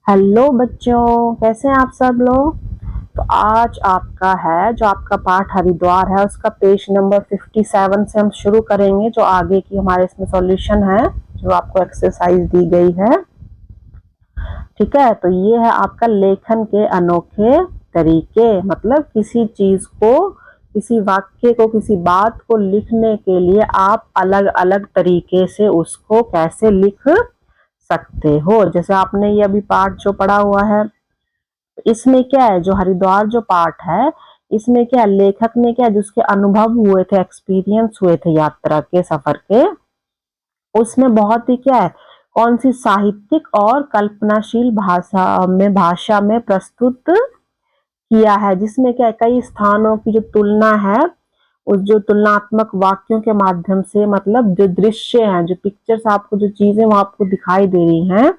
Hello बच्चों, कैसे हैं आप सब लोग। तो आज आपका है जो आपका पाठ हरिद्वार है उसका पेज नंबर 57 से हम शुरू करेंगे। जो आगे की हमारे इसमें सॉल्यूशन है, जो आपको एक्सरसाइज दी गई है। ठीक है, तो ये है आपका लेखन के अनोखे तरीके। मतलब किसी चीज को, किसी वाक्य को, किसी बात को लिखने के लिए आप अलग अलग तरीके से उसको कैसे लिख सकते हो। जैसे आपने ये अभी पाठ जो पढ़ा हुआ है, इसमें क्या है, जो हरिद्वार जो पाठ है, इसमें क्या लेखक ने क्या, जिसके अनुभव हुए थे, एक्सपीरियंस हुए थे यात्रा के, सफर के, उसमें बहुत ही क्या है, कौन सी साहित्यिक और कल्पनाशील भाषा में प्रस्तुत किया है। जिसमें क्या है, कई स्थानों की जो तुलना है, उस जो तुलनात्मक वाक्यों के माध्यम से, मतलब जो दृश्य हैं, जो पिक्चर्स आपको, जो चीजें वो आपको दिखाई दे रही हैं,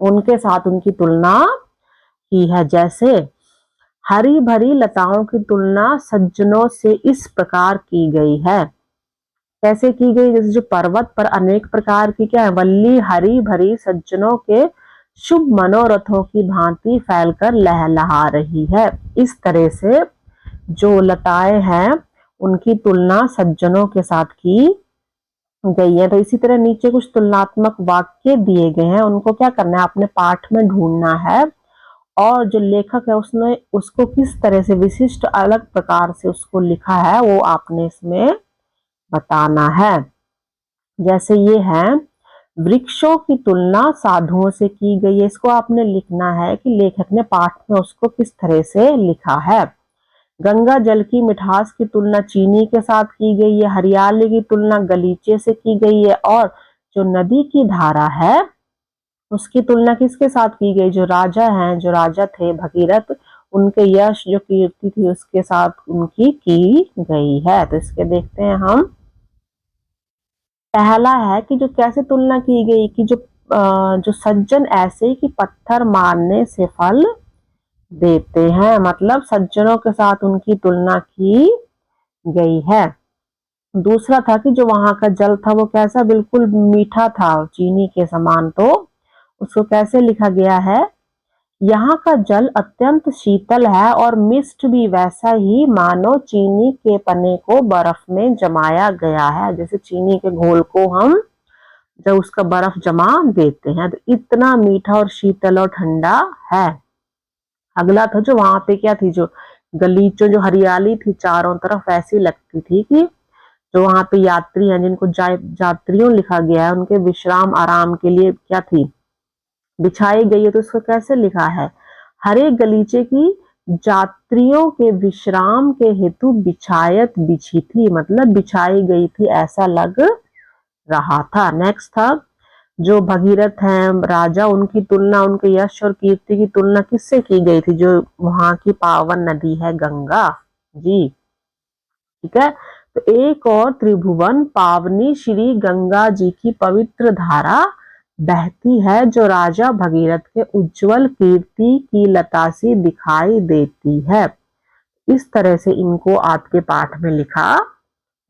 उनके साथ उनकी तुलना की है। जैसे हरी भरी लताओं की तुलना सज्जनों से इस प्रकार की गई है। कैसे की गई, जैसे जो पर्वत पर अनेक प्रकार की क्या है, वल्ली हरी भरी सज्जनों के शुभ मनोरथों की भांति फैलकर लहलहा रही है। इस तरह से जो लताएं हैं उनकी तुलना सज्जनों के साथ की गई है। तो इसी तरह नीचे कुछ तुलनात्मक वाक्य दिए गए हैं, उनको क्या करना है, अपने पाठ में ढूंढना है। और जो लेखक है उसने उसको किस तरह से विशिष्ट अलग प्रकार से उसको लिखा है, वो आपने इसमें बताना है। जैसे ये है, वृक्षों की तुलना साधुओं से की गई है। इसको आपने लिखना है कि लेखक ने पाठ में उसको किस तरह से लिखा है। गंगा जल की मिठास की तुलना चीनी के साथ की गई है। हरियाली की तुलना गलीचे से की गई है। और जो नदी की धारा है उसकी तुलना किसके साथ की गई, जो राजा हैं, जो राजा थे भगीरथ, उनके यश जो कीर्ति थी उसके साथ उनकी की गई है। तो इसके देखते हैं हम। पहला है कि जो कैसे तुलना की गई, कि जो सज्जन ऐसे कि पत्थर मारने से फल देते हैं। मतलब सज्जनों के साथ उनकी तुलना की गई है। दूसरा था कि जो वहां का जल था वो कैसा, बिल्कुल मीठा था, चीनी के समान। तो उसको कैसे लिखा गया है, यहाँ का जल अत्यंत शीतल है और मिष्ट भी वैसा ही, मानो चीनी के पने को बर्फ में जमाया गया है। जैसे चीनी के घोल को हम जब उसका बर्फ जमा देते हैं तो इतना मीठा और शीतल और ठंडा है। अगला था जो वहां पे क्या थी, जो गलीचों, जो हरियाली थी चारों तरफ, ऐसी लगती थी कि जो वहां पे यात्री हैं, जिनको यात्रियों लिखा गया है, उनके विश्राम आराम के लिए क्या थी, बिछाई गई है। तो इसको कैसे लिखा है, हर एक गलीचे की यात्रियों के विश्राम के हेतु बिछायत बिछी थी। मतलब बिछाई गई थी, ऐसा लग रहा था। नेक्स्ट था, जो भगीरथ हैं राजा, उनकी तुलना, उनके यश और कीर्ति की तुलना किससे की गई थी, जो वहां की पावन नदी है गंगा जी। ठीक है, तो एक और त्रिभुवन पावनी श्री गंगा जी की पवित्र धारा बहती है, जो राजा भगीरथ के उज्जवल कीर्ति की लता सी दिखाई देती है। इस तरह से इनको आपके पाठ में लिखा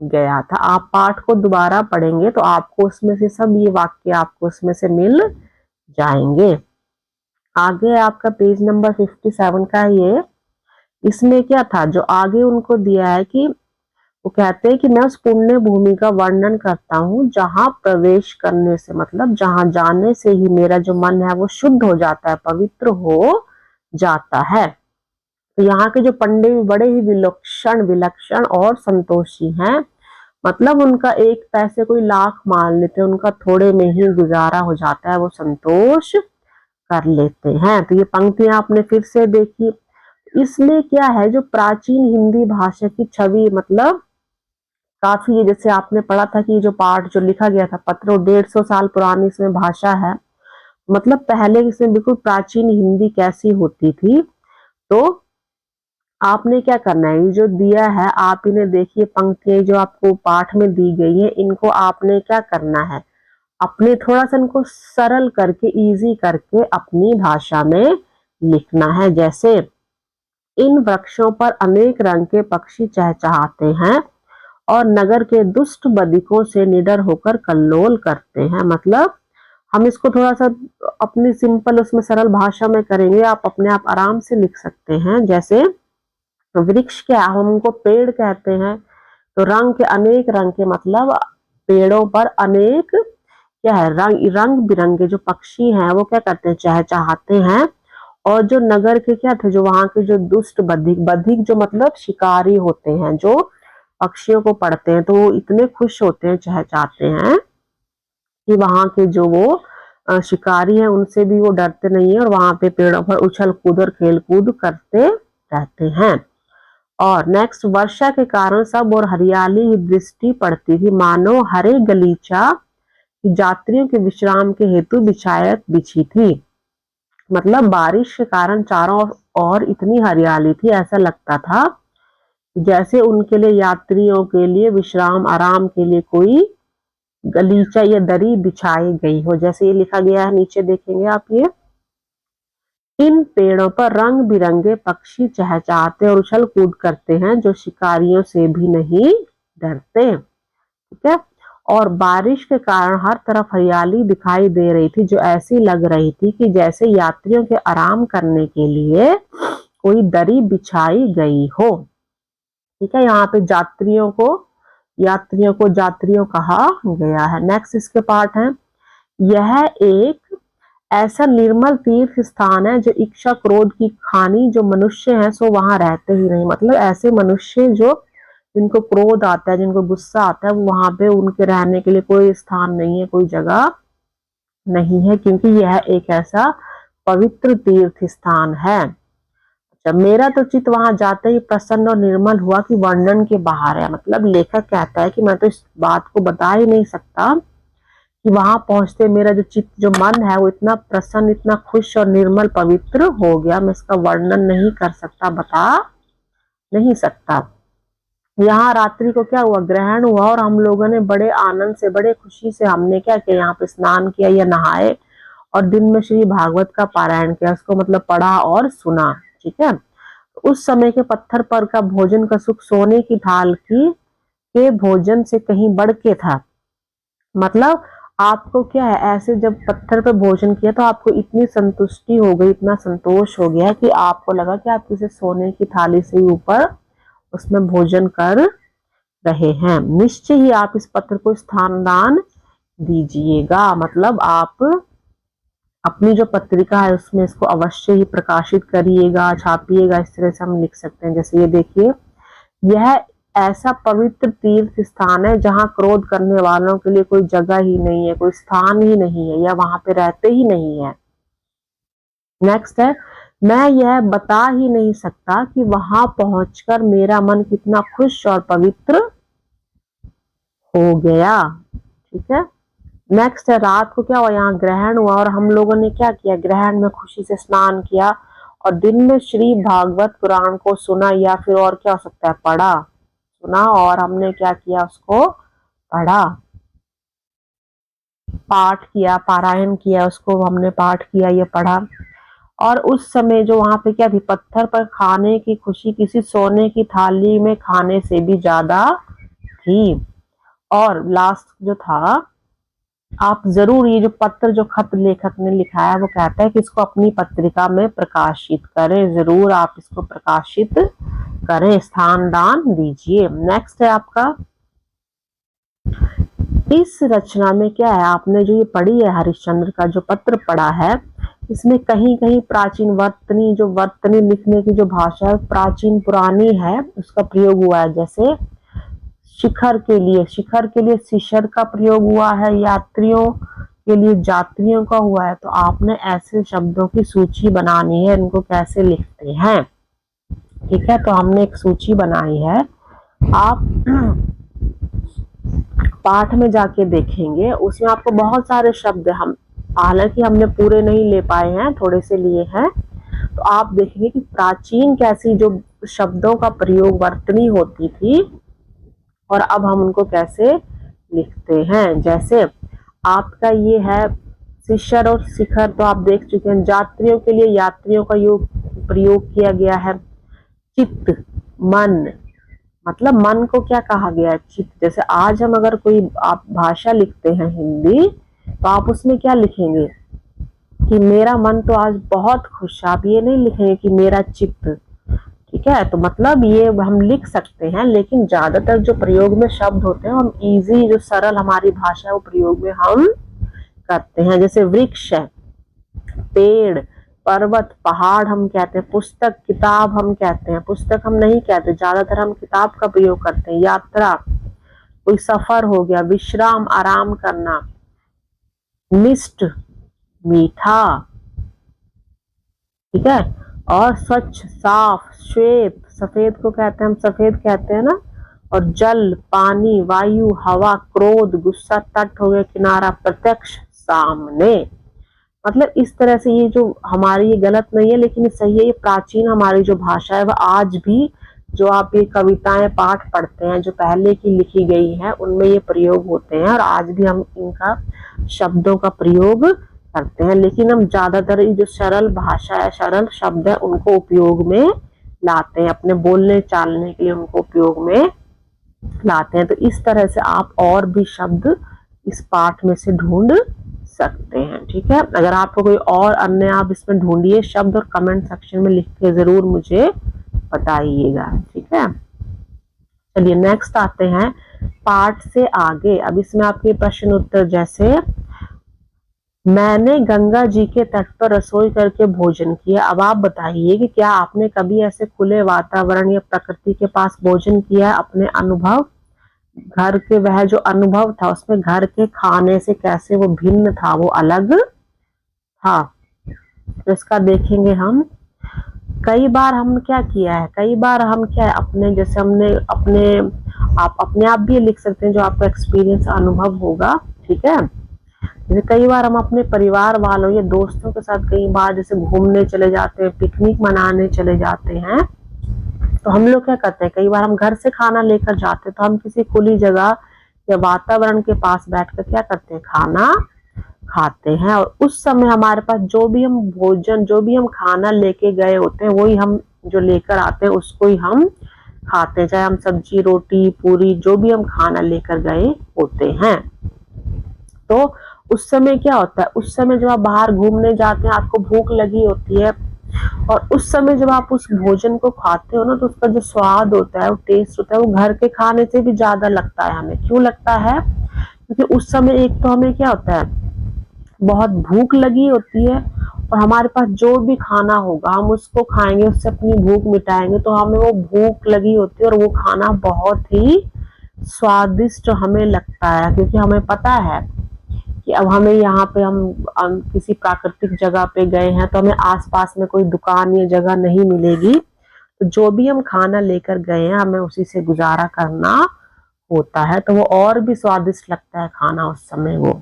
गया था। आप पाठ को दोबारा पढ़ेंगे तो आपको उसमें से सब ये वाक्य आपको उसमें से मिल जाएंगे। आगे आपका पेज नंबर 57 का ये, इसमें क्या था, जो आगे उनको दिया है कि वो कहते हैं कि मैं उस पुण्य भूमि का वर्णन करता हूँ जहां प्रवेश करने से, मतलब जहां जाने से ही मेरा जो मन है वो शुद्ध हो जाता है, पवित्र हो जाता है। तो यहाँ के जो पंडित बड़े ही विलक्षण विलक्षण और संतोषी हैं। मतलब उनका एक पैसे कोई लाख मान लेते हैं, उनका थोड़े में ही गुजारा हो जाता है, वो संतोष कर लेते हैं। तो ये पंक्तियां आपने फिर से देखी। इसमें क्या है, जो प्राचीन हिंदी भाषा की छवि, मतलब काफी है। जैसे आपने पढ़ा था कि जो पाठ जो लिखा गया था पत्र, 150 साल पुरानी इसमें भाषा है। मतलब पहले इसमें बिल्कुल प्राचीन हिंदी कैसी होती थी। तो आपने क्या करना है, ये जो दिया है आप इन्हें देखिए, पंक्तियां जो आपको पाठ में दी गई है, इनको आपने क्या करना है, अपने थोड़ा सा इनको सरल करके, इजी करके अपनी भाषा में लिखना है। जैसे इन वृक्षों पर अनेक रंग के पक्षी चहचहाते हैं और नगर के दुष्ट बदिकों से निडर होकर कल्लोल करते हैं। मतलब हम इसको थोड़ा सा अपनी सिंपल उसमें सरल भाषा में करेंगे, आप अपने आप आराम से लिख सकते हैं। जैसे वृक्ष क्या, हम उनको पेड़ कहते हैं, तो रंग के अनेक रंग के मतलब पेड़ों पर अनेक क्या है, रंग रंग बिरंगे जो पक्षी हैं वो क्या करते हैं, चहचहाते हैं। और जो नगर के क्या थे, जो वहां के जो दुष्ट बधिक, बधिक जो मतलब शिकारी होते हैं, जो पक्षियों को पढ़ते हैं, तो वो इतने खुश होते हैं, चहचहाते हैं कि वहां के जो वो शिकारी हैं उनसे भी वो डरते नहीं है, और वहां पे पेड़ों पर उछल कूद और खेल कूद करते रहते हैं। और नेक्स्ट, वर्षा के कारण सब और हरियाली की दृष्टि पड़ती थी, मानो हरे गलीचा यात्रियों के विश्राम के हेतु बिछायत बिछी थी। मतलब बारिश के कारण चारों ओर इतनी हरियाली थी, ऐसा लगता था जैसे उनके लिए, यात्रियों के लिए विश्राम आराम के लिए कोई गलीचा या दरी बिछाई गई हो। जैसे ये लिखा गया है, नीचे देखेंगे आप, ये इन पेड़ों पर रंग बिरंगे पक्षी चहचहाते और उछल कूद करते हैं, जो शिकारियों से भी नहीं डरते। ठीक है। और बारिश के कारण हर तरफ हरियाली दिखाई दे रही थी, जो ऐसी लग रही थी कि जैसे यात्रियों के आराम करने के लिए कोई दरी बिछाई गई हो। ठीक है, यहाँ पे यात्रियों कहा गया है। नेक्स्ट इसके पार्ट है, यह एक ऐसा निर्मल तीर्थ स्थान है जो इच्छा क्रोध की खानी जो मनुष्य हैं सो वहां रहते ही नहीं। मतलब ऐसे मनुष्य जो जिनको क्रोध आता है, जिनको गुस्सा आता है, वो वहां पे उनके रहने के लिए कोई स्थान नहीं है, कोई जगह नहीं है, क्योंकि यह एक ऐसा पवित्र तीर्थ स्थान है। अच्छा, मेरा तो चित्त वहां जाते ही प्रसन्न और निर्मल हुआ कि वर्णन के बाहर है। मतलब लेखक कहता है कि मैं तो इस बात को बता ही नहीं सकता कि वहां पहुंचते मेरा जो चित्त, जो मन है, वो इतना प्रसन्न, इतना खुश और निर्मल पवित्र हो गया, मैं इसका वर्णन नहीं कर सकता, बता नहीं सकता। यहाँ रात्रि को क्या हुआ, ग्रहण हुआ, और हम लोगों ने बड़े आनंद से, बड़े खुशी से हमने क्या किया, यहाँ पे स्नान किया या नहाए, और दिन में श्री भागवत का पारायण किया, उसको मतलब पढ़ा और सुना। ठीक है। उस समय के पत्थर पर का भोजन का सुख सोने की थाल की के भोजन से कहीं बढ़ के था। मतलब आपको क्या है, ऐसे जब पत्थर पे भोजन किया तो आपको इतनी संतुष्टि हो गई, इतना संतोष हो गया कि आपको लगा कि आप किसी सोने की थाली से ऊपर उसमें भोजन कर रहे हैं। निश्चय ही आप इस पत्र को स्थान दान दीजिएगा। मतलब आप अपनी जो पत्रिका है उसमें इसको अवश्य ही प्रकाशित करिएगा, छापिएगा, इस तरह से हम लिख सकते हैं। जैसे ये देखिए, यह ऐसा पवित्र तीर्थ स्थान है जहां क्रोध करने वालों के लिए कोई जगह ही नहीं है, कोई स्थान ही नहीं है, या वहां पे रहते ही नहीं है। नेक्स्ट है, मैं यह बता ही नहीं सकता कि वहां पहुंचकर मेरा मन कितना खुश और पवित्र हो गया। ठीक है। नेक्स्ट है, रात को क्या हुआ, यहाँ ग्रहण हुआ, और हम लोगों ने क्या किया, ग्रहण में खुशी से स्नान किया, और दिन में श्री भागवत पुराण को सुना, या फिर और क्या हो सकता है, पढ़ा, सुना, और हमने क्या किया, उसको पढ़ा, पाठ किया, पारायण किया, उसको हमने पाठ किया, ये पढ़ा। और उस समय जो वहां पे क्या थी, पत्थर पर खाने की खुशी किसी सोने की थाली में खाने से भी ज्यादा थी। और लास्ट जो था, आप जरूर ये जो पत्र, जो खत लेखक ने लिखा है, वो कहता है कि इसको अपनी पत्रिका में प्रकाशित करें, जरूर आप इसको प्रकाशित करें, स्थान दान दीजिए। नेक्स्ट है आपका, इस रचना में क्या है, आपने जो ये पढ़ी है, हरिश्चंद्र का जो पत्र पढ़ा है, इसमें कहीं कहीं प्राचीन वर्तनी, जो वर्तनी लिखने की जो भाषा है प्राचीन पुरानी है, उसका प्रयोग हुआ है। जैसे शिखर के लिए शिशर का प्रयोग हुआ है, यात्रियों के लिए जात्रियों का हुआ है। तो आपने ऐसे शब्दों की सूची बनानी है, इनको कैसे लिखते हैं। ठीक है, तो हमने एक सूची बनाई है, आप पाठ में जाके देखेंगे, उसमें आपको बहुत सारे शब्द, हम हालांकि हमने पूरे नहीं ले पाए हैं, थोड़े से लिए हैं, तो आप देखेंगे कि प्राचीन कैसी जो शब्दों का प्रयोग वर्तनी होती थी, और अब हम उनको कैसे लिखते हैं। जैसे आपका ये है शिशर और शिखर, तो आप देख चुके हैं। जात्रियों के लिए यात्रियों का योग प्रयोग किया गया है। चित्त, मन, मतलब मन को क्या कहा गया है, चित्त। जैसे आज हम अगर कोई आप भाषा लिखते हैं हिंदी, तो आप उसमें क्या लिखेंगे कि मेरा मन तो आज बहुत खुश है। आप ये नहीं लिखेंगे कि मेरा चित्त, ठीक है। तो मतलब ये हम लिख सकते हैं, लेकिन ज्यादातर जो प्रयोग में शब्द होते हैं हम इजी, जो सरल हमारी भाषा है वो प्रयोग में हम करते हैं। जैसे वृक्ष है, पेड़, पर्वत, पहाड़ हम कहते हैं, पुस्तक, किताब हम कहते हैं, पुस्तक हम नहीं कहते, ज्यादातर हम किताब का प्रयोग करते हैं। यात्रा, कोई सफर हो गया, विश्राम, आराम करना, मिष्ट, मीठा, ठीक है। और स्वच्छ, साफ, श्वेत, सफेद को कहते हैं, हम सफेद कहते हैं ना। और जल, पानी, वायु, हवा, क्रोध, गुस्सा, तट हो गया किनारा, प्रत्यक्ष, सामने। मतलब इस तरह से ये जो हमारी, ये गलत नहीं है लेकिन सही है, ये प्राचीन हमारी जो भाषा है वह आज भी, जो आप ये कविताएं पाठ पढ़ते हैं जो पहले की लिखी गई हैं उनमें ये प्रयोग होते हैं, और आज भी हम इनका शब्दों का प्रयोग करते हैं। लेकिन हम ज्यादातर ये जो सरल भाषा है, सरल शब्द है, उनको उपयोग में लाते हैं, अपने बोलने चालने के लिए उनको उपयोग में लाते हैं। तो इस तरह से आप और भी शब्द इस पाठ में से ढूंढ सकते हैं, ठीक है। अगर आपको कोई और अन्य, आप इसमें ढूंढिए शब्द और कमेंट सेक्शन में लिख के जरूर मुझे बताइएगा, ठीक है। चलिए नेक्स्ट आते हैं पाठ से आगे। अब इसमें आपके प्रश्न उत्तर, जैसे मैंने गंगा जी के तट पर रसोई करके भोजन किया। अब आप बताइए कि क्या आपने कभी ऐसे खुले वातावरण या प्रकृति के पास भोजन किया है। अपने अनुभव, घर के वह जो अनुभव था उसमें घर के खाने से कैसे वो भिन्न था, वो अलग था। तो इसका देखेंगे हम। कई बार हम क्या किया है, कई बार हम क्या है अपने, जैसे हमने अपने, आप अपने आप भी लिख सकते हैं जो आपका एक्सपीरियंस अनुभव होगा, ठीक है। जैसे कई बार हम अपने परिवार वालों या दोस्तों के साथ कई बार जैसे घूमने चले जाते हैं, पिकनिक मनाने चले जाते हैं, तो हम लोग क्या करते हैं, कई बार हम घर से खाना लेकर जाते हैं, तो हम किसी खुली जगह या वातावरण के पास बैठकर क्या करते हैं, खाना खाते हैं। और उस समय हमारे पास जो भी हम भोजन, जो भी हम खाना लेके गए होते हैं, वही हम जो लेकर आते हैं उसको ही हम खाते हैं, चाहे हम सब्जी, रोटी, पूरी, जो भी हम खाना लेकर गए होते हैं। तो उस समय क्या होता है, उस समय जब आप बाहर घूमने जाते हैं, आपको भूख लगी होती है, और उस समय जब आप उस भोजन को खाते हो ना, तो उसका जो स्वाद होता है, वो टेस्ट होता है, वो घर के खाने से भी ज्यादा लगता है हमें। क्यों लगता है, क्योंकि उस समय एक तो हमें क्या होता है, बहुत भूख लगी होती है, और हमारे पास जो भी खाना होगा हम उसको खाएंगे, उससे अपनी भूख मिटाएंगे, तो हमें वो भूख लगी होती है और वो खाना बहुत ही स्वादिष्ट हमें लगता है, क्योंकि हमें पता है कि अब हमें यहाँ पे हम किसी प्राकृतिक जगह पे गए हैं, तो हमें आसपास में कोई दुकान या जगह नहीं मिलेगी, तो जो भी हम खाना लेकर गए हैं हमें उसी से गुजारा करना होता है, तो वो और भी स्वादिष्ट लगता है खाना उस समय। वो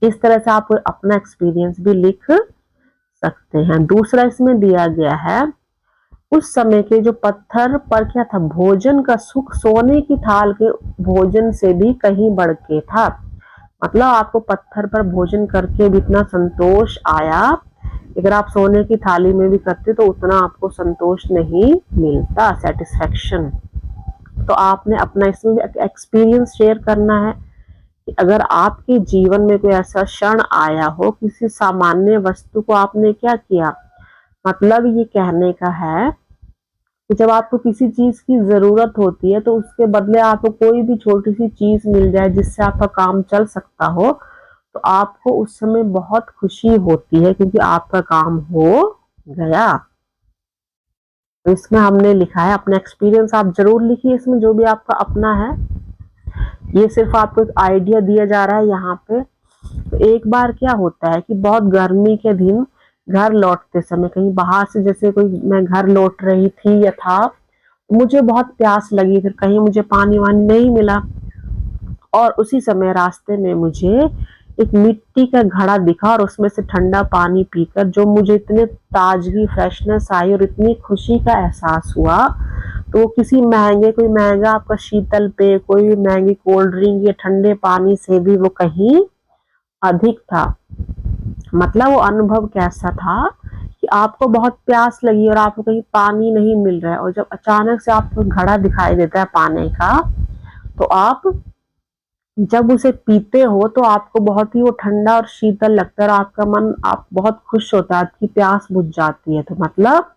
इस तरह से आप अपना एक्सपीरियंस भी लिख सकते हैं। दूसरा इसमें दिया गया है, उस समय के जो पत्थर पर क्या था, भोजन का सुख सोने की थाल के भोजन से भी कहीं बढ़ के था। मतलब आपको पत्थर पर भोजन करके भी इतना संतोष आया, अगर आप सोने की थाली में भी करते तो उतना आपको संतोष नहीं मिलता, सेटिस्फेक्शन। तो आपने अपना इसमें भी एक्सपीरियंस शेयर करना है कि अगर आपके जीवन में कोई ऐसा क्षण आया हो, किसी सामान्य वस्तु को आपने क्या किया, मतलब ये कहने का है कि जब आपको किसी चीज की जरूरत होती है तो उसके बदले आपको कोई भी छोटी सी चीज मिल जाए जिससे आपका काम चल सकता हो, तो आपको उस समय बहुत खुशी होती है, क्योंकि आपका काम हो गया। तो इसमें हमने लिखा है, अपना एक्सपीरियंस आप जरूर लिखिए इसमें, जो भी आपका अपना है। ये सिर्फ आपको एक आइडिया दिया जा रहा है यहाँ पे। तो एक बार क्या होता है कि बहुत गर्मी के दिन घर लौटते समय, कहीं बाहर से, जैसे कोई, मैं घर लौट रही थी या था, मुझे बहुत प्यास लगी, फिर कहीं मुझे पानी वानी नहीं मिला, और उसी समय रास्ते में मुझे एक मिट्टी का घड़ा दिखा, और उसमें से ठंडा पानी पीकर जो मुझे इतने ताजगी, फ्रेशनेस आई और इतनी खुशी का एहसास हुआ, तो किसी महंगे, कोई महंगा आपका शीतल पेय, कोई भी महंगी कोल्ड ड्रिंक या ठंडे पानी से भी वो कहीं अधिक था। मतलब वो अनुभव कैसा था कि आपको बहुत प्यास लगी और आपको कहीं पानी नहीं मिल रहा है, और जब अचानक से आपको घड़ा दिखाई देता है पानी का, तो आप जब उसे पीते हो तो आपको बहुत ही वो ठंडा और शीतल लगता है और आपका मन आप बहुत खुश होता है, आपकी प्यास बुझ जाती है। तो मतलब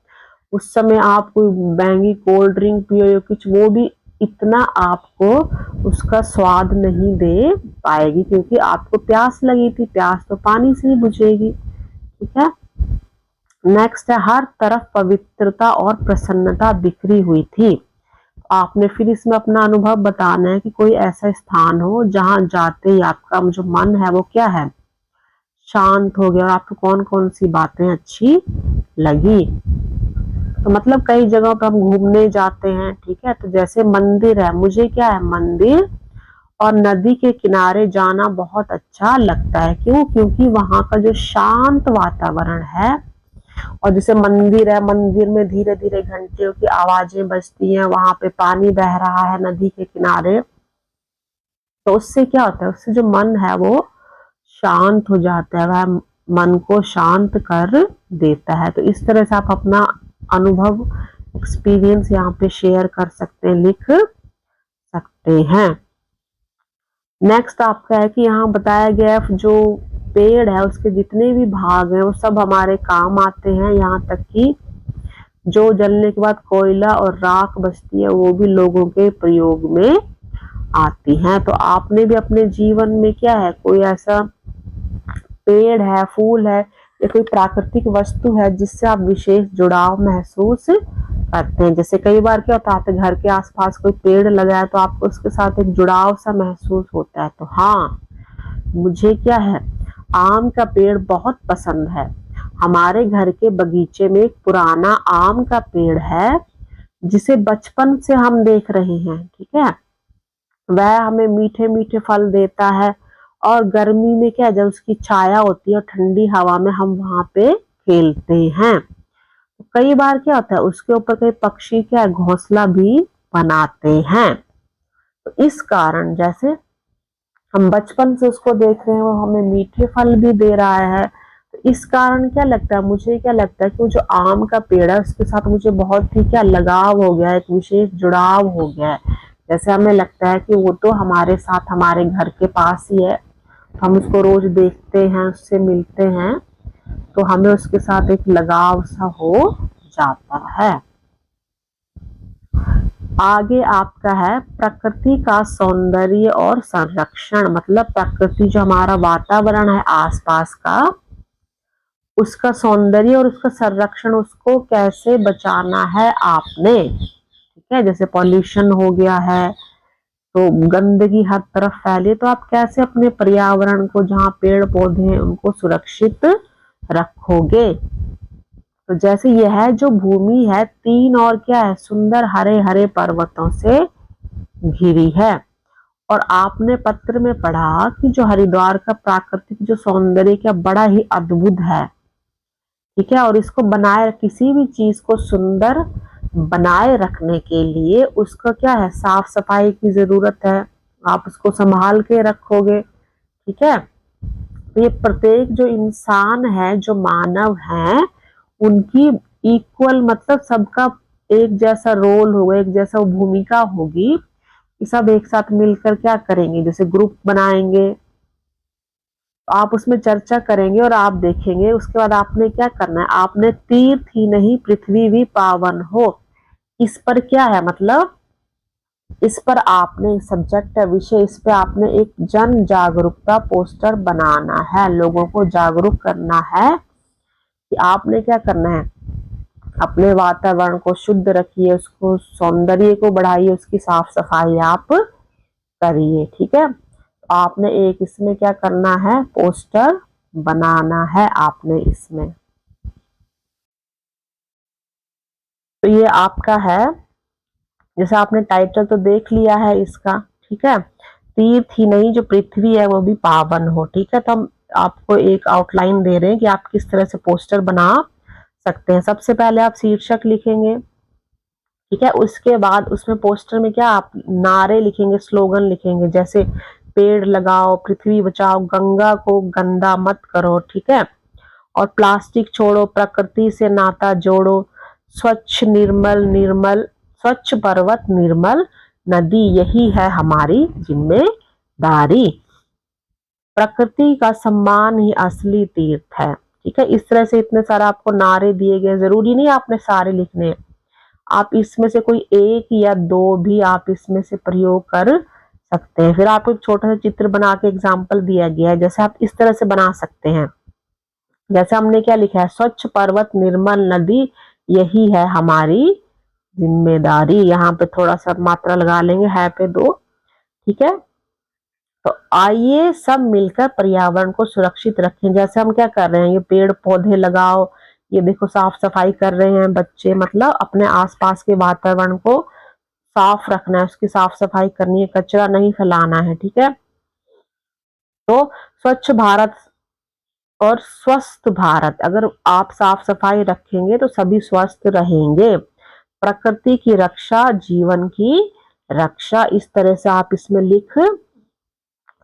उस समय आप कोई महंगी कोल्ड ड्रिंक पियो या कुछ, वो भी इतना आपको उसका स्वाद नहीं दे पाएगी, क्योंकि आपको प्यास लगी थी, प्यास तो पानी से ही बुझेगी। ठीक है। नेक्स्ट है, हर तरफ पवित्रता और प्रसन्नता बिखरी हुई थी। आपने फिर इसमें अपना अनुभव बताना है कि कोई ऐसा स्थान हो जहां जाते ही आपका जो मन है वो क्या है, शांत हो गया और आपको कौन कौन सी बातें अच्छी लगी। तो मतलब कई जगहों पर हम घूमने जाते हैं, ठीक है, तो जैसे मंदिर है, मुझे क्या है, मंदिर और नदी के किनारे जाना बहुत अच्छा लगता है। क्यों? क्योंकि वहां का जो शांत वातावरण है, और जैसे मंदिर है, मंदिर में धीरे धीरे घंटियों की आवाजें बजती हैं, वहां पे पानी बह रहा है नदी के किनारे, तो उससे क्या होता है, उससे जो मन है वो शांत हो जाता है, वह मन को शांत कर देता है। तो इस तरह से आप अपना अनुभव, एक्सपीरियंस यहाँ पे शेयर कर सकते हैं, लिख सकते हैं। नेक्स्ट आपका है कि यहाँ बताया गया जो पेड़ है उसके जितने भी भाग हैं वो सब हमारे काम आते हैं, यहाँ तक कि जो जलने के बाद कोयला और राख बचती है वो भी लोगों के प्रयोग में आती हैं। तो आपने भी अपने जीवन में क्या है, कोई ऐसा पेड़ है, फूल है या कोई प्राकृतिक वस्तु है जिससे आप विशेष जुड़ाव महसूस करते हैं। जैसे कई बार क्या होता है, आपके घर के आसपास कोई पेड़ लगा है तो आपको उसके साथ एक जुड़ाव सा महसूस होता है। तो हाँ, मुझे क्या है, आम का पेड़ बहुत पसंद है। हमारे घर के बगीचे में एक पुराना आम का पेड़ है जिसे बचपन से हम देख रहे हैं। ठीक है। वह हमें मीठे मीठे फल देता है और गर्मी में क्या, जब उसकी छाया होती है और ठंडी हवा में हम वहां पे खेलते हैं, तो कई बार क्या होता है, उसके ऊपर कई पक्षी क्या घोंसला भी बनाते हैं। तो इस कारण जैसे हम बचपन से उसको देख रहे हैं, वो हमें मीठे फल भी दे रहा है। तो इस कारण क्या लगता है, मुझे क्या लगता है कि वो जो आम का पेड़ है उसके साथ मुझे बहुत ही क्या लगाव हो गया है, एक विशेष जुड़ाव हो गया है। जैसे हमें लगता है कि वो तो हमारे साथ हमारे घर के पास ही है, तो हम उसको रोज देखते हैं, उससे मिलते हैं, तो हमें उसके साथ एक लगाव सा हो जाता है। आगे आपका है प्रकृति का सौंदर्य और संरक्षण। मतलब प्रकृति जो हमारा वातावरण है आसपास का, उसका सौंदर्य और उसका संरक्षण, उसको कैसे बचाना है आपने। ठीक है। जैसे पॉल्यूशन हो गया है तो गंदगी हर तरफ फैली, तो आप कैसे अपने पर्यावरण को, जहाँ पेड़ पौधे हैं, उनको सुरक्षित रखोगे। तो जैसे यह जो भूमि है तीन और क्या है, सुंदर हरे हरे पर्वतों से घिरी है। और आपने पत्र में पढ़ा कि जो हरिद्वार का प्राकृतिक जो सौंदर्य क्या बड़ा ही अद्भुत है। ठीक है। और इसको बनाए, किसी भी चीज को सुंदर बनाए रखने के लिए उसका क्या है, साफ सफाई की जरूरत है, आप उसको संभाल के रखोगे। ठीक है। तो ये प्रत्येक जो इंसान है, जो मानव है, उनकी इक्वल, मतलब सबका एक जैसा रोल होगा, एक जैसा भूमिका होगी कि सब एक साथ मिलकर क्या करेंगे, जैसे ग्रुप बनाएंगे, आप उसमें चर्चा करेंगे और आप देखेंगे उसके बाद आपने क्या करना है, आपने तीर्थ ही नहीं पृथ्वी भी पावन हो, इस पर क्या है, मतलब इस पर आपने सब्जेक्ट है, विषय, इस पे आपने एक जन जागरूकता पोस्टर बनाना है, लोगों को जागरूक करना है कि आपने क्या करना है, अपने वातावरण को शुद्ध रखिए, उसको सौंदर्य को बढ़ाइए, उसकी साफ सफाई आप करिए। ठीक है। तो आपने एक इसमें क्या करना है, पोस्टर बनाना है आपने इसमें। तो ये आपका है, जैसे आपने टाइटल तो देख लिया है इसका। ठीक है। तीर्थ ही नहीं, जो पृथ्वी है वो भी पावन हो। ठीक है। तो हम आपको एक आउटलाइन दे रहे हैं कि आप किस तरह से पोस्टर बना सकते हैं। सबसे पहले आप शीर्षक लिखेंगे। ठीक है। उसके बाद उसमें पोस्टर में क्या आप नारे लिखेंगे, स्लोगन लिखेंगे, जैसे पेड़ लगाओ, पृथ्वी बचाओ, गंगा को गंदा मत करो। ठीक है। और प्लास्टिक छोड़ो, प्रकृति से नाता जोड़ो, स्वच्छ निर्मल निर्मल, स्वच्छ पर्वत निर्मल नदी, यही है हमारी जिम्मेदारी। दारी, प्रकृति का सम्मान ही असली तीर्थ है। ठीक है, इस तरह से इतने सारे आपको नारे दिए गए, जरूरी नहीं आपने सारे लिखने हैं, आप इसमें से कोई एक या दो भी आप इसमें से प्रयोग कर सकते हैं। फिर आपको एक छोटा सा चित्र बना के एग्जाम्पल दिया गया है, जैसे आप इस तरह से बना सकते हैं। जैसे हमने क्या लिखा है, स्वच्छ पर्वत निर्मल नदी यही है हमारी जिम्मेदारी। यहाँ पे थोड़ा सा मात्रा लगा लेंगे, है पे दो। ठीक है, तो आइए सब मिलकर पर्यावरण को सुरक्षित रखें। जैसे हम क्या कर रहे हैं, ये पेड़ पौधे लगाओ, ये देखो साफ सफाई कर रहे हैं बच्चे, मतलब अपने आसपास के वातावरण को साफ रखना है, उसकी साफ सफाई करनी है, कचरा नहीं फैलाना है। ठीक है, तो स्वच्छ भारत और स्वस्थ भारत, अगर आप साफ सफाई रखेंगे तो सभी स्वस्थ रहेंगे। प्रकृति की रक्षा जीवन की रक्षा, इस तरह से आप इसमें लिख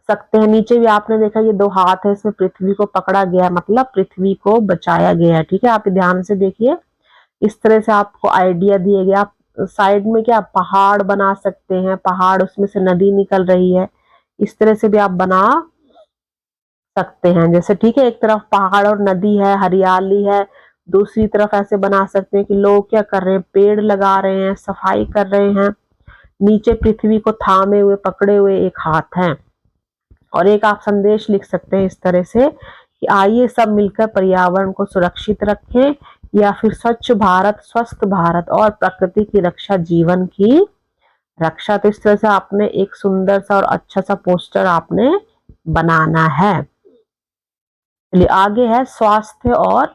सकते हैं। नीचे भी आपने देखा ये दो हाथ है, इसमें पृथ्वी को पकड़ा गया है, मतलब पृथ्वी को बचाया गया है। ठीक है, आप ध्यान से देखिए, इस तरह से आपको आइडिया दिए गए। आप साइड में क्या पहाड़ बना सकते हैं, पहाड़ उसमें से नदी निकल रही है, इस तरह से भी आप बना सकते हैं। जैसे ठीक है, एक तरफ पहाड़ और नदी है, हरियाली है, दूसरी तरफ ऐसे बना सकते हैं कि लोग क्या कर रहे हैं, पेड़ लगा रहे हैं, सफाई कर रहे हैं, नीचे पृथ्वी को थामे हुए पकड़े हुए एक हाथ है। और एक आप संदेश लिख सकते हैं इस तरह से कि आइए सब मिलकर पर्यावरण को सुरक्षित रखें, या फिर स्वच्छ भारत स्वस्थ भारत और प्रकृति की रक्षा जीवन की रक्षा। तो इस तरह से आपने एक सुंदर सा और अच्छा सा पोस्टर आपने बनाना है। चलिए आगे है स्वास्थ्य और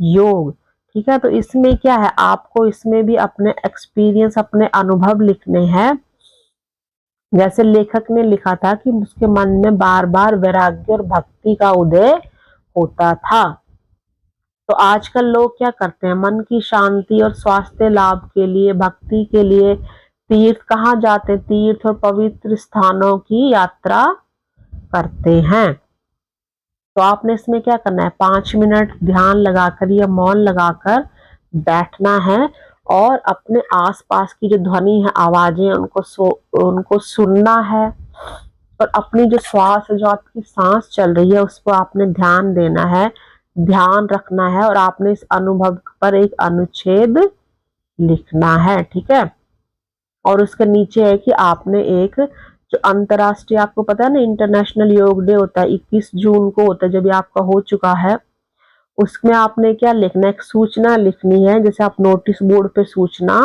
योग। ठीक है, तो इसमें क्या है, आपको इसमें भी अपने एक्सपीरियंस, अपने अनुभव लिखने हैं। जैसे लेखक ने लिखा था कि उसके मन में बार बार वैराग्य और भक्ति का उदय होता था। तो आजकल लोग क्या करते हैं, मन की शांति और स्वास्थ्य लाभ के लिए, भक्ति के लिए तीर्थ कहाँ जाते हैं, तीर्थ और पवित्र स्थानों की यात्रा करते हैं। तो आपने इसमें क्या करना है, 5 मिनट ध्यान लगाकर या मौन लगाकर बैठना है और अपने आसपास की जो ध्वनि है, आवाजें, उनको सुनना है, और अपनी जो श्वास है, जो आपकी सांस चल रही है, उस पर आपने ध्यान देना है, ध्यान रखना है, और आपने इस अनुभव पर एक अनुच्छेद लिखना है। ठीक है, और उसके नीचे है कि आपने एक जो अंतरराष्ट्रीय, आपको पता है ना, इंटरनेशनल योग डे होता है 21 जून को होता है, जब ये आपका हो चुका है, उसमें आपने क्या लिखना है, एक सूचना लिखनी है, जैसे आप नोटिस बोर्ड पे सूचना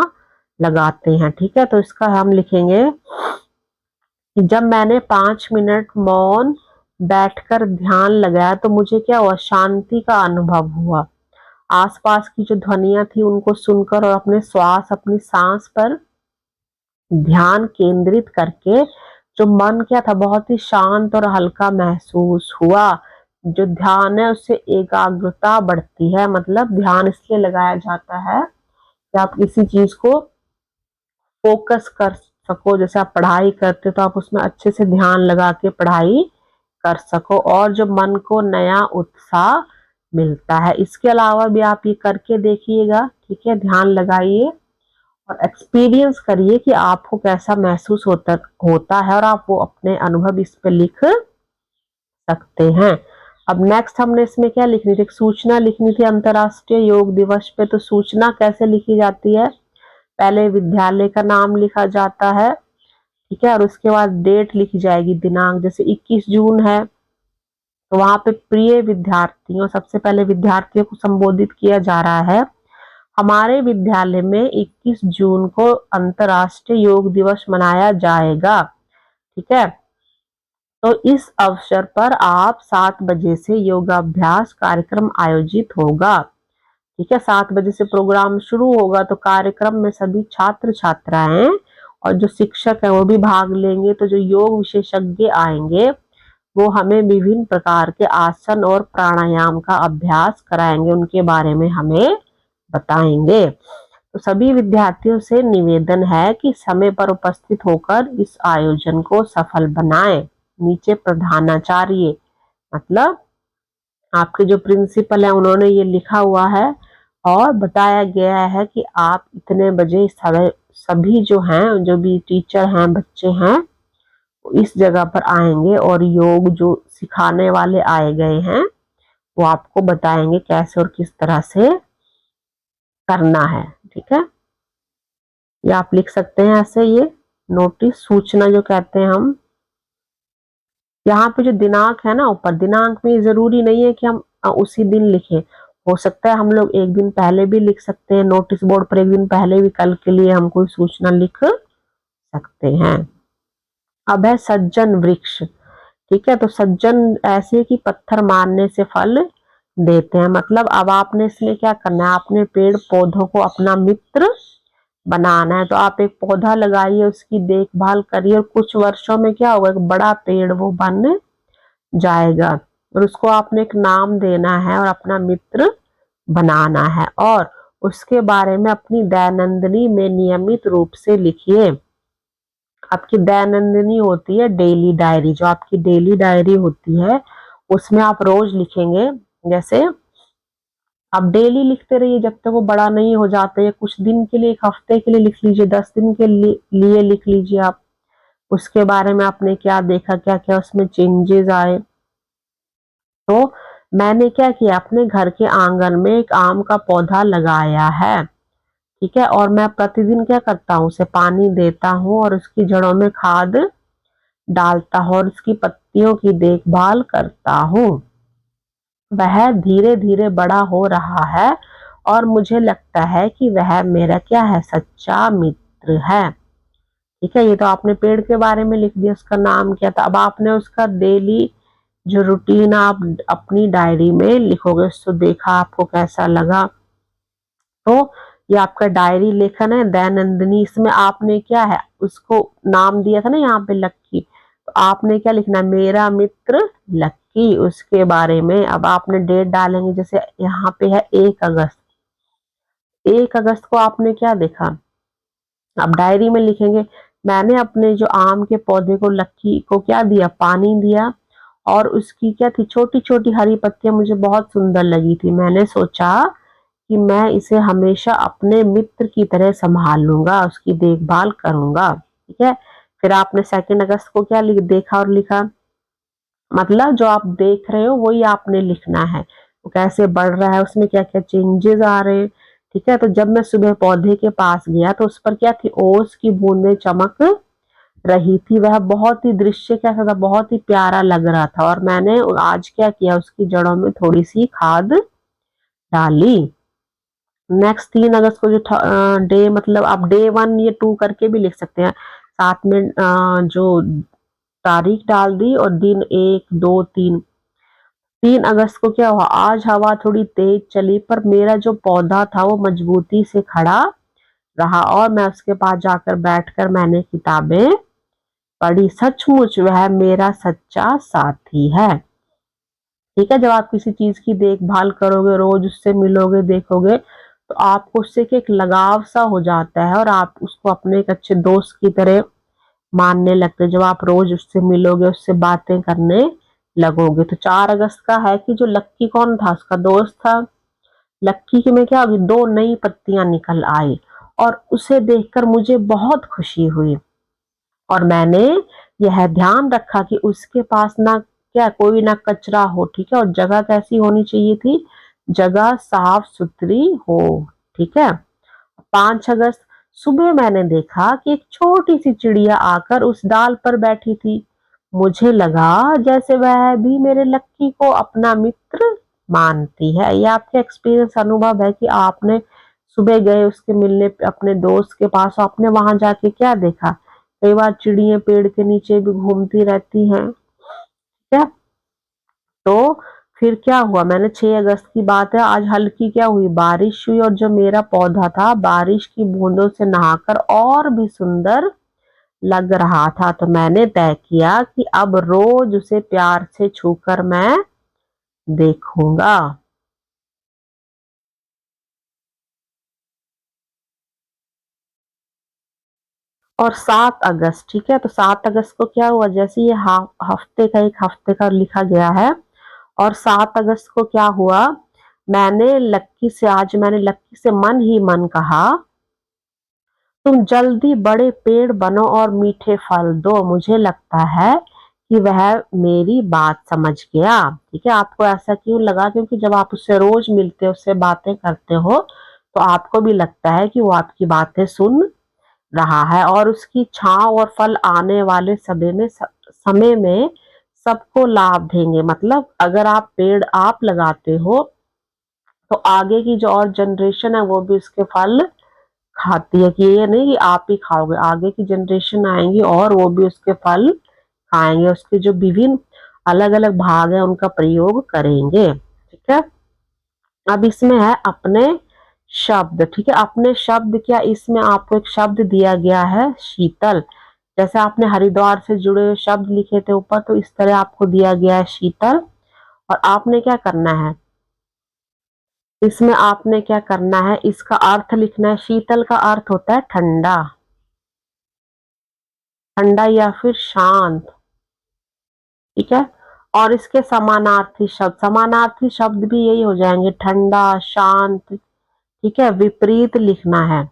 लगाते हैं। ठीक है, तो इसका हम लिखेंगे कि जब मैंने 5 मिनट मौन बैठकर ध्यान लगाया तो मुझे क्या हुआ, शांति का अनुभव हुआ। आसपास की जो ध्वनियां थी उनको सुनकर और अपने श्वास, अपनी सांस पर ध्यान केंद्रित करके जो मन क्या था, बहुत ही शांत और हल्का महसूस हुआ। जो ध्यान है उससे एकाग्रता बढ़ती है, मतलब ध्यान इसलिए लगाया जाता है कि आप किसी चीज को फोकस कर सको। जैसे आप पढ़ाई करते हो तो आप उसमें अच्छे से ध्यान लगा के पढ़ाई कर सको, और जो मन को नया उत्साह मिलता है। इसके अलावा भी आप ये करके देखिएगा। ठीक है, ध्यान लगाइए और एक्सपीरियंस करिए कि आपको कैसा महसूस होता है, और आप वो अपने अनुभव इस पे लिख सकते हैं। अब नेक्स्ट हमने इसमें क्या लिखनी थी, एक सूचना लिखनी थी अंतर्राष्ट्रीय योग दिवस पे। तो सूचना कैसे लिखी जाती है, पहले विद्यालय का नाम लिखा जाता है, ठीक है, और उसके बाद डेट लिखी जाएगी, दिनांक। जैसे 21 जून है तो वहां पे प्रिय विद्यार्थियों, सबसे पहले विद्यार्थियों को संबोधित किया जा रहा है। हमारे विद्यालय में 21 जून को अंतर्राष्ट्रीय योग दिवस मनाया जाएगा। ठीक है, तो इस अवसर पर आप 7 बजे से योगाभ्यास कार्यक्रम आयोजित होगा। ठीक है, 7 बजे से प्रोग्राम शुरू होगा, तो कार्यक्रम में सभी छात्र छात्राएं और जो शिक्षक है वो भी भाग लेंगे। तो जो योग विशेषज्ञ आएंगे वो हमें विभिन्न प्रकार के आसन और प्राणायाम का अभ्यास कराएंगे, उनके बारे में हमें बताएंगे। तो सभी विद्यार्थियों से निवेदन है कि समय पर उपस्थित होकर इस आयोजन को सफल बनाएं। नीचे प्रधानाचार्य, मतलब आपके जो प्रिंसिपल है, उन्होंने ये लिखा हुआ है और बताया गया है कि आप इतने बजे सभी जो हैं, जो भी टीचर हैं, बच्चे हैं, इस जगह पर आएंगे और योग जो सिखाने वाले आए गए हैं वो आपको बताएंगे कैसे और किस तरह से करना है। ठीक है, ये आप लिख सकते हैं ऐसे, ये नोटिस सूचना जो कहते हैं हम। यहाँ पे जो दिनांक है ना ऊपर, दिनांक में जरूरी नहीं है कि हम उसी दिन लिखें, हो सकता है हम लोग एक दिन पहले भी लिख सकते हैं, नोटिस बोर्ड पर एक दिन पहले भी कल के लिए हम कोई सूचना लिख सकते हैं। अब है सज्जन वृक्ष। ठीक है, तो सज्जन ऐसे कि पत्थर मारने से फल देते हैं, मतलब अब आपने इसमें क्या करना है, आपने पेड़ पौधों को अपना मित्र बनाना है। तो आप एक पौधा लगाइए, उसकी देखभाल करिए और कुछ वर्षों में क्या होगा, एक बड़ा पेड़ वो बन जाएगा और उसको आपने एक नाम देना है और अपना मित्र बनाना है। और उसके बारे में अपनी दैनंदिनी में नियमित रूप से लिखिए। आपकी दैनंदिनी होती है डेली डायरी, जो आपकी डेली डायरी होती है उसमें आप रोज लिखेंगे। जैसे आप डेली लिखते रहिए जब तक वो बड़ा नहीं हो जाता, या कुछ दिन के लिए, एक हफ्ते के लिए लिख लीजिए, 10 दिन के लिए लिख लीजिए आप। उसके बारे में आपने क्या देखा, क्या क्या उसमें चेंजेस आए। तो मैंने क्या किया, अपने घर के आंगन में एक आम का पौधा लगाया है। ठीक है, और मैं प्रतिदिन क्या करता हूँ, उसे पानी देता हूँ और उसकी जड़ों में खाद डालता हूँ और उसकी पत्तियों की देखभाल करता हूँ। वह धीरे धीरे बड़ा हो रहा है और मुझे लगता है कि वह मेरा क्या है, सच्चा मित्र है। ठीक है, ये तो आपने पेड़ के बारे में लिख दिया, उसका नाम क्या था। अब आपने उसका डेली जो रूटीन आप अपनी डायरी में लिखोगे, उसको देखा आपको कैसा लगा। तो ये आपका डायरी लेखन है दैनंदिनी, इसमें आपने क्या है, उसको नाम दिया था ना यहाँ पे लक्की, तो आपने क्या लिखना है, मेरा मित्र लक्की, उसके बारे में। अब आपने डेट डालेंगे, जैसे यहाँ पे है 1 अगस्त, 1 अगस्त को आपने क्या देखा, अब डायरी में लिखेंगे, मैंने अपने जो आम के पौधे को, लक्की को क्या दिया, पानी दिया और उसकी क्या थी, छोटी छोटी हरी पत्तियां मुझे बहुत सुंदर लगी थी। मैंने सोचा कि मैं इसे हमेशा अपने मित्र की तरह संभालूंगा, उसकी देखभाल करूंगा। ठीक है, फिर आपने 2 अगस्त को क्या देखा और लिखा, मतलब जो आप देख रहे हो वही आपने लिखना है, वो कैसे बढ़ रहा है, उसमें क्या क्या चेंजेस आ रहे हैं। ठीक है, तो जब मैं सुबह पौधे के पास गया तो उस पर क्या थी, ओस की बूंदें चमक रही थी, वह बहुत ही दृश्य कैसा था, बहुत ही प्यारा लग रहा था। और मैंने आज क्या किया, उसकी जड़ों में थोड़ी सी खाद डाली। नेक्स्ट 3 अगस्त को जो डे, मतलब आप डे 1 ये 2 करके भी लिख सकते हैं, साथ में जो तारीख डाल दी और दिन 1 2 3। 3 अगस्त को क्या हुआ, आज हवा थोड़ी तेज चली पर मेरा जो पौधा था वो मजबूती से खड़ा रहा और मैं उसके पास जाकर बैठकर मैंने किताबें पढ़ी। सचमुच वह मेरा सच्चा साथी है। ठीक है, जब आप किसी चीज की देखभाल करोगे, रोज उससे मिलोगे, देखोगे, तो आपको उससे एक लगाव सा हो जाता है और आप उसको अपने एक अच्छे दोस्त की तरह मानने लगते हैं। जब आप रोज उससे मिलोगे, उससे बातें करने लगोगे। तो 4 अगस्त का है कि जो लक्की कौन था, उसका दोस्त था। लक्की के में क्या होगी, 2 नई पत्तियां निकल आई और उसे देखकर मुझे बहुत खुशी हुई और मैंने यह ध्यान रखा कि उसके पास ना क्या कोई ना कचरा हो। ठीक है, और जगह कैसी होनी चाहिए थी, जगह साफ सुथरी हो। ठीक है, 5 अगस्त सुबह मैंने देखा कि एक छोटी सी चिड़िया आकर उस डाल पर बैठी थी। मुझे लगा जैसे वह भी मेरे लक्की को अपना मित्र मानती है। ये आपके एक्सपीरियंस अनुभव है कि आपने सुबह गए उसके मिलने अपने दोस्त के पास, आपने वहां जाके क्या देखा, कई बार चिड़िया पेड़ के नीचे भी घूमती रहती हैं। क्या, तो फिर क्या हुआ, मैंने 6 अगस्त की बात है, आज हल्की क्या हुई, बारिश हुई और जो मेरा पौधा था बारिश की बूंदों से नहाकर और भी सुंदर लग रहा था। तो मैंने तय किया कि अब रोज उसे प्यार से छूकर मैं देखूंगा। और 7 अगस्त, ठीक है, तो 7 अगस्त को क्या हुआ, जैसे ये हफ्ते का, एक हफ्ते का लिखा गया है। और 7 अगस्त को क्या हुआ, मैंने लक्की से मन ही मन कहा तुम जल्दी बड़े पेड़ बनो और मीठे फल दो, मुझे लगता है कि वह मेरी बात समझ गया। ठीक है, आपको ऐसा क्यों लगा? क्योंकि जब आप उससे रोज मिलते हो, उससे बातें करते हो, तो आपको भी लगता है कि वो आपकी बातें सुन रहा है और उसकी छांव और फल आने वाले समय में सबको लाभ देंगे। मतलब अगर आप पेड़ आप लगाते हो तो आगे की जो और जनरेशन है वो भी उसके फल खाती है, कि ये नहीं कि आप ही खाओगे, आगे की जनरेशन आएंगी और वो भी उसके फल खाएंगे, उसके जो विभिन्न अलग अलग भाग है उनका प्रयोग करेंगे। ठीक है, अब इसमें है अपने शब्द। ठीक है, अपने शब्द क्या, इसमें आपको एक शब्द दिया गया है शीतल। जैसे आपने हरिद्वार से जुड़े हुए शब्द लिखे थे ऊपर, तो इस तरह आपको दिया गया है शीतल। और आपने क्या करना है, इसमें आपने क्या करना है, इसका अर्थ लिखना है। शीतल का अर्थ होता है ठंडा, ठंडा या फिर शांत। ठीक है, और इसके समानार्थी शब्द भी यही हो जाएंगे, ठंडा, शांत। ठीक है, विपरीत लिखना है।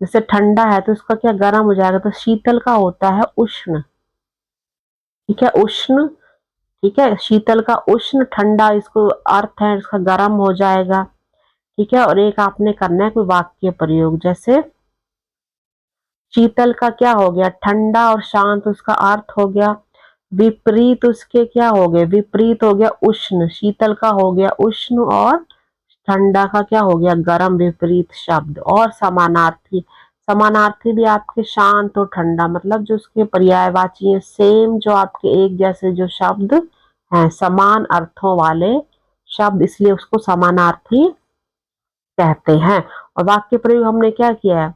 जैसे ठंडा है तो उसका क्या, गर्म हो जाएगा, तो शीतल का होता है उष्ण। ठीक है, उष्ण। ठीक है, शीतल का उष्ण, ठंडा इसको अर्थ है इसका गर्म हो जाएगा। ठीक है, और एक आपने करना है कोई वाक्य प्रयोग, जैसे शीतल का क्या हो गया, ठंडा, और शांत उसका अर्थ हो गया। विपरीत उसके क्या हो गए, विपरीत हो गया उष्ण, शीतल का हो गया उष्ण और ठंडा का क्या हो गया, गर्म, विपरीत शब्द। और समानार्थी, समानार्थी भी आपके शांत और ठंडा, मतलब जो उसके पर्यायवाची है, सेम जो आपके एक जैसे जो शब्द हैं, समान अर्थों वाले शब्द, इसलिए उसको समानार्थी कहते हैं। और वाक्य प्रयोग हमने क्या किया है,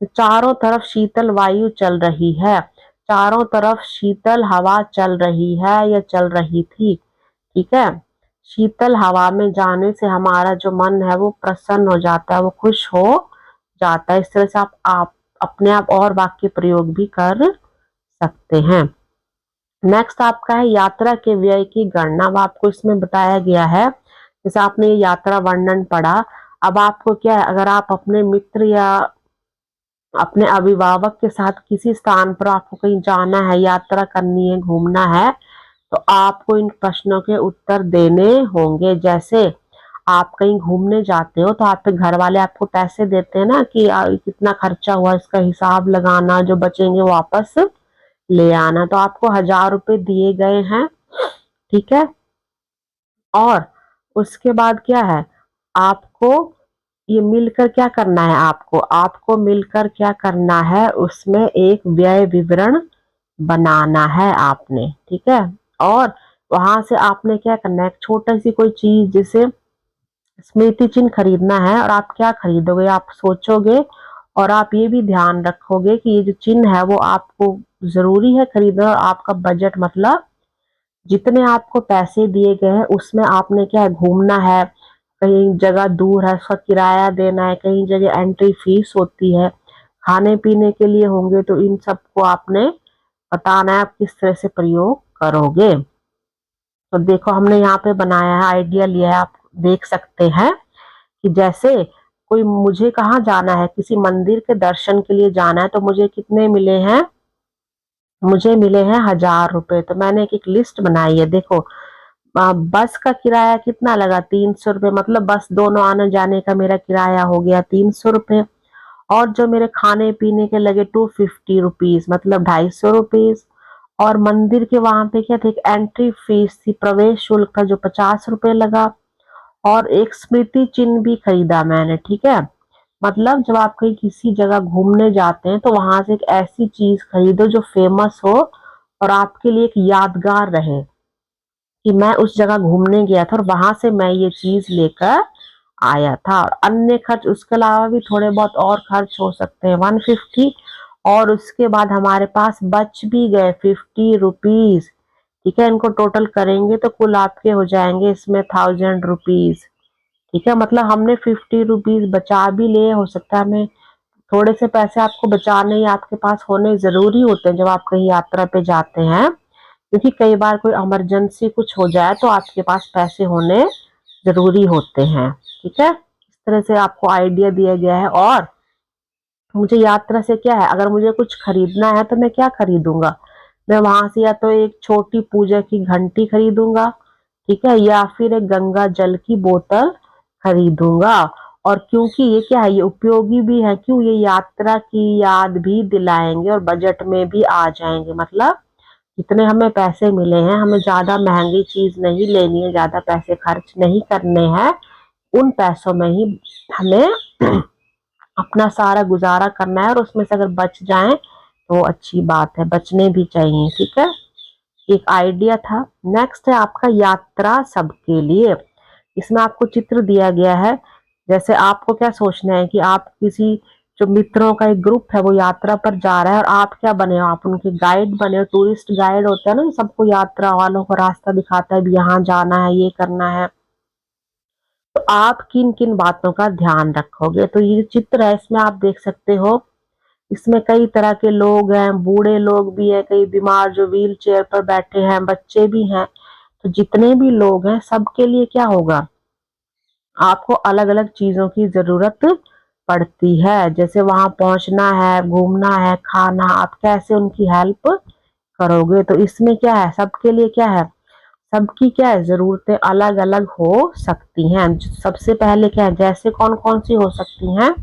चारों तरफ शीतल वायु चल रही है, चारों तरफ शीतल हवा चल रही है या चल रही थी। ठीक है, शीतल हवा में जाने से हमारा जो मन है वो प्रसन्न हो जाता है, वो खुश हो जाता है। इस तरह से आप अपने आप और वाक्य प्रयोग भी कर सकते हैं। नेक्स्ट आपका है यात्रा के व्यय की गणना। अब आपको इसमें बताया गया है, जैसे आपने ये यात्रा वर्णन पढ़ा, अब आपको क्या है, अगर आप अपने मित्र या अपने अभिभावक के साथ किसी स्थान पर आपको कहीं जाना है, यात्रा करनी है, घूमना है, तो आपको इन प्रश्नों के उत्तर देने होंगे। जैसे आप कहीं घूमने जाते हो तो आपके घर वाले आपको पैसे देते हैं ना, कि कितना खर्चा हुआ, इसका हिसाब लगाना, जो बचेंगे वापस ले आना। तो आपको 1000 रुपए दिए गए हैं। ठीक है, और उसके बाद क्या है, आपको ये मिलकर क्या करना है, आपको आपको मिलकर क्या करना है, उसमें एक व्यय विवरण बनाना है आपने। ठीक है, और वहां से आपने क्या करना है, एक छोटा सी कोई चीज, जैसे स्मृति चिन्ह खरीदना है, और आप क्या खरीदोगे, आप सोचोगे और आप ये भी ध्यान रखोगे कि ये जो चिन्ह है वो आपको जरूरी है खरीदना, और आपका बजट, मतलब जितने आपको पैसे दिए गए हैं उसमें आपने क्या है, घूमना है, कहीं जगह दूर है उसका किराया देना है, कहीं जगह एंट्री फीस होती है, खाने पीने के लिए होंगे, तो इन सबको आपने बताना है आप किस तरह से प्रयोग करोगे। तो देखो हमने यहाँ पे बनाया है, आइडिया लिया है, आप देख सकते हैं कि जैसे कोई, मुझे कहाँ जाना है, किसी मंदिर के दर्शन के लिए जाना है, तो मुझे कितने मिले हैं, मुझे मिले हैं 1000 रुपए। तो मैंने एक लिस्ट बनाई है, देखो बस का किराया कितना लगा, 300 रुपये, मतलब बस दोनों आने जाने का मेरा किराया हो गया 300 रुपये। और जो मेरे खाने पीने के लगे 250 रुपीज, मतलब 250 रुपीज। और मंदिर के वहां पे क्या थे, एक एंट्री फीस थी, प्रवेश शुल्क था जो 50 रुपए लगा। और एक स्मृति चिन्ह भी खरीदा मैंने। ठीक है, मतलब जब आप कहीं किसी जगह घूमने जाते हैं तो वहां से एक ऐसी चीज खरीदो जो फेमस हो और आपके लिए एक यादगार रहे, कि मैं उस जगह घूमने गया था और वहां से मैं ये चीज लेकर आया था। और अन्य खर्च, उसके अलावा भी थोड़े बहुत और खर्च हो सकते हैं, 150। और उसके बाद हमारे पास बच भी गए 50 रुपीज। ठीक है, इनको टोटल करेंगे तो कुल आपके हो जाएंगे इसमें 1000 रुपीज। ठीक है, मतलब हमने 50 रुपीज बचा भी लिए, हो सकता है हमें थोड़े से पैसे आपको बचाने ही आपके पास होने जरूरी होते हैं जब आप कहीं यात्रा पे जाते हैं, क्योंकि कई बार कोई इमरजेंसी कुछ हो जाए तो आपके पास पैसे होने जरूरी होते हैं। ठीक है, इस तरह से आपको आइडिया दिया गया है। और मुझे यात्रा से क्या है, अगर मुझे कुछ खरीदना है तो मैं क्या खरीदूंगा, मैं वहां से या तो एक छोटी पूजा की घंटी खरीदूंगा, ठीक है, या फिर एक गंगा जल की बोतल खरीदूंगा। और क्योंकि ये क्या है, ये उपयोगी भी है, क्यों, ये यात्रा की याद भी दिलाएंगे और बजट में भी आ जाएंगे। मतलब जितने हमें पैसे मिले हैं, हमें ज्यादा महंगी चीज नहीं लेनी है, ज्यादा पैसे खर्च नहीं करने हैं, उन पैसों में ही हमें अपना सारा गुजारा करना है, और उसमें से अगर बच जाए तो अच्छी बात है, बचने भी चाहिए, ठीक है। एक आइडिया था। नेक्स्ट है आपका यात्रा सबके लिए। इसमें आपको चित्र दिया गया है, जैसे आपको क्या सोचना है कि आप किसी जो मित्रों का एक ग्रुप है वो यात्रा पर जा रहा है, और आप क्या बने हो, आप उनके गाइड बने हो, टूरिस्ट गाइड होता है ना, सबको यात्रा वालों को रास्ता दिखाता है, यहाँ जाना है, ये करना है। तो आप किन किन बातों का ध्यान रखोगे, तो ये चित्र है, इसमें आप देख सकते हो, इसमें कई तरह के लोग हैं, बूढ़े लोग भी हैं, कई बीमार जो व्हील चेयर पर बैठे हैं, बच्चे भी हैं। तो जितने भी लोग हैं सबके लिए क्या होगा, आपको अलग अलग चीजों की जरूरत पड़ती है, जैसे वहां पहुंचना है, घूमना है, खाना, आप कैसे उनकी हेल्प करोगे। तो इसमें क्या है, सबके लिए क्या है, सबकी क्या है, जरूरतें अलग अलग हो सकती हैं। सबसे पहले क्या है, जैसे कौन कौन सी हो सकती हैं,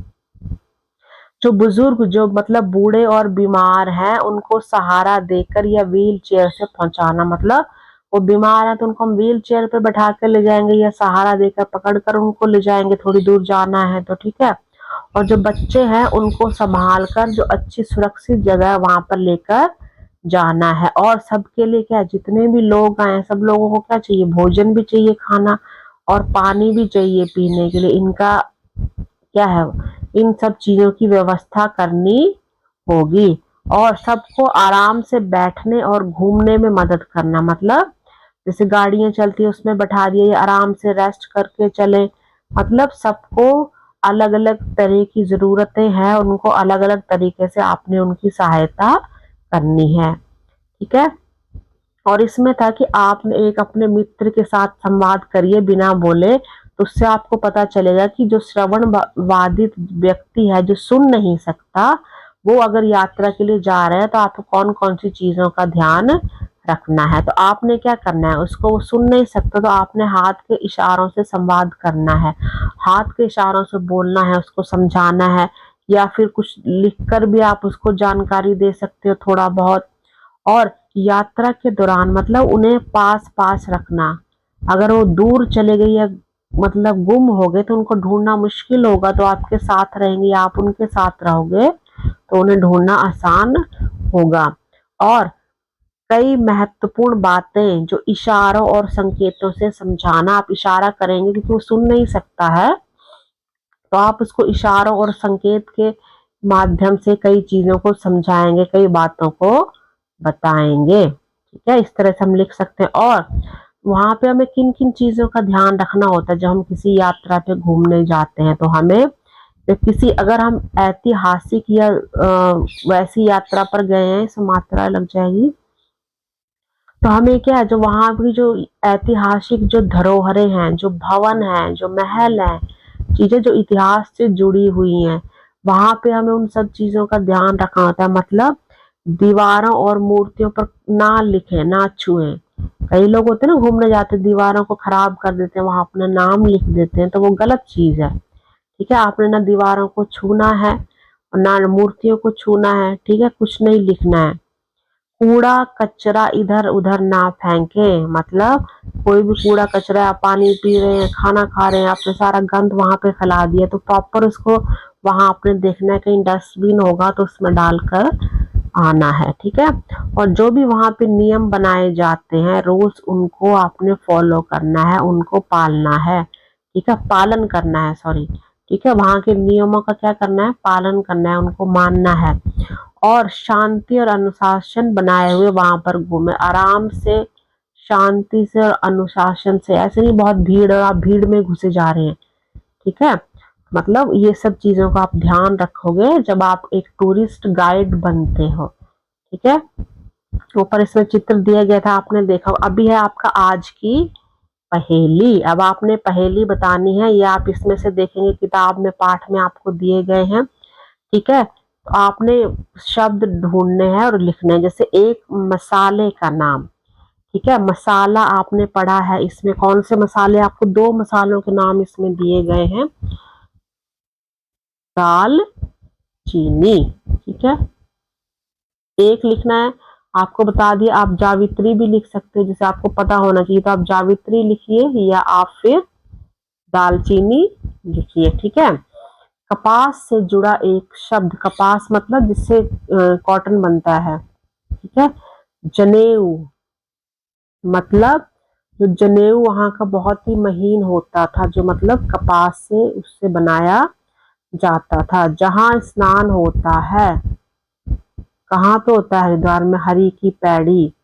जो बुजुर्ग, जो मतलब बूढ़े और बीमार हैं, उनको सहारा देकर या व्हील चेयर से पहुंचाना, मतलब वो बीमार है तो उनको हम व्हील चेयर पे बैठा कर ले जाएंगे या सहारा देकर पकड़ कर उनको ले जाएंगे, थोड़ी दूर जाना है तो, ठीक है। और जो बच्चे हैं उनको संभाल कर जो अच्छी सुरक्षित जगह है वहां पर लेकर जाना है। और सबके लिए क्या है, जितने भी लोग आए सब लोगों को क्या चाहिए, भोजन भी चाहिए, खाना और पानी भी चाहिए पीने के लिए, इनका क्या है, इन सब चीजों की व्यवस्था करनी होगी। और सबको आराम से बैठने और घूमने में मदद करना, मतलब जैसे गाड़ियां चलती है उसमें बैठा दिए, आराम से रेस्ट करके चले, मतलब सबको अलग अलग तरह की जरूरतें हैं, उनको अलग अलग तरीके से आपने उनकी सहायता करनी है, ठीक है। और इसमें था कि आप एक अपने मित्र के साथ संवाद करिए बिना बोले, तो उससे आपको पता चलेगा कि जो श्रवण बाधित व्यक्ति है, जो सुन नहीं सकता, वो अगर यात्रा के लिए जा रहे हैं तो आपको कौन कौन सी चीजों का ध्यान रखना है। तो आपने क्या करना है, उसको वो सुन नहीं सकता तो आपने हाथ के इशारों से संवाद करना है, हाथ के इशारों से बोलना है, उसको समझाना है, या फिर कुछ लिखकर भी आप उसको जानकारी दे सकते हो थोड़ा बहुत। और यात्रा के दौरान मतलब उन्हें पास पास रखना, अगर वो दूर चले गए या मतलब गुम हो गए तो उनको ढूंढना मुश्किल होगा, तो आपके साथ रहेंगे या आप उनके साथ रहोगे तो उन्हें ढूंढना आसान होगा। और कई महत्वपूर्ण बातें जो इशारों और संकेतों से समझाना, आप इशारा करेंगे क्योंकि वो सुन नहीं सकता है, तो आप उसको इशारों और संकेत के माध्यम से कई चीजों को समझाएंगे, कई बातों को बताएंगे, ठीक है, इस तरह से हम लिख सकते हैं। और वहां पे हमें किन किन चीजों का ध्यान रखना होता है, जब हम किसी यात्रा पे घूमने जाते हैं तो हमें किसी, अगर हम ऐतिहासिक या वैसी यात्रा पर गए हैं, इसमें मात्रा लग जाएगी, तो हमें क्या है, जो वहां की जो ऐतिहासिक जो धरोहरें हैं, जो भवन हैं, जो महल हैं, चीजें जो इतिहास से जुड़ी हुई हैं, वहां पे हमें उन सब चीजों का ध्यान रखना होता है। मतलब दीवारों और मूर्तियों पर ना लिखे, ना छुए। कई लोग होते हैं ना, घूमने जाते दीवारों को खराब कर देते हैं, वहां अपना नाम लिख देते हैं, तो वो गलत चीज है, ठीक है। आपने ना दीवारों को छूना है और ना मूर्तियों को छूना है, ठीक है, कुछ नहीं लिखना है। कूड़ा कचरा इधर उधर ना फेंके, मतलब कोई भी कूड़ा कचरा, आप पानी पी रहे हैं, खाना खा रहे हैं, आपने सारा गंद वहां पे फैला दिया, तो प्रॉपर उसको वहां आपने देखना है, कहीं डस्टबिन होगा तो उसमें डालकर आना है, ठीक है। और जो भी वहां पे नियम बनाए जाते हैं, रूल्स, उनको आपने फॉलो करना है, उनको पालना है, ठीक है, पालन करना है, सॉरी, ठीक है, वहां के नियमों का क्या करना है, पालन करना है, उनको मानना है। और शांति और अनुशासन बनाए हुए वहां पर घूमे, आराम से, शांति से और अनुशासन से, ऐसे नहीं बहुत भीड़ और आप भीड़ में घुसे जा रहे हैं, ठीक है। मतलब ये सब चीजों का आप ध्यान रखोगे जब आप एक टूरिस्ट गाइड बनते हो, ठीक है। ऊपर इसमें चित्र दिया गया था, आपने देखा। अभी है आपका आज की पहेली। अब आपने पहेली बतानी है, ये आप इसमें से देखेंगे, किताब में पाठ में आपको दिए गए हैं, ठीक है। तो आपने शब्द ढूंढने हैं और लिखने हैं। जैसे एक मसाले का नाम, ठीक है, मसाला आपने पढ़ा है, इसमें कौन से मसाले, आपको 2 मसालों के नाम इसमें दिए गए हैं, दाल चीनी, ठीक है। एक लिखना है, आपको बता दिया आप जावित्री भी लिख सकते हो, जैसे आपको पता होना चाहिए, तो आप जावित्री लिखिए या आप फिर दालचीनी लिखिए, ठीक है। कपास से जुड़ा एक शब्द, कपास मतलब जिससे कॉटन बनता है, ठीक है। जनेऊ मतलब जो जनेऊ वहां का बहुत ही महीन होता था, जो मतलब कपास से उससे बनाया जाता था। जहां स्नान होता है, कहाँ पे होता है, हरिद्वार में, हरि की पैड़ी,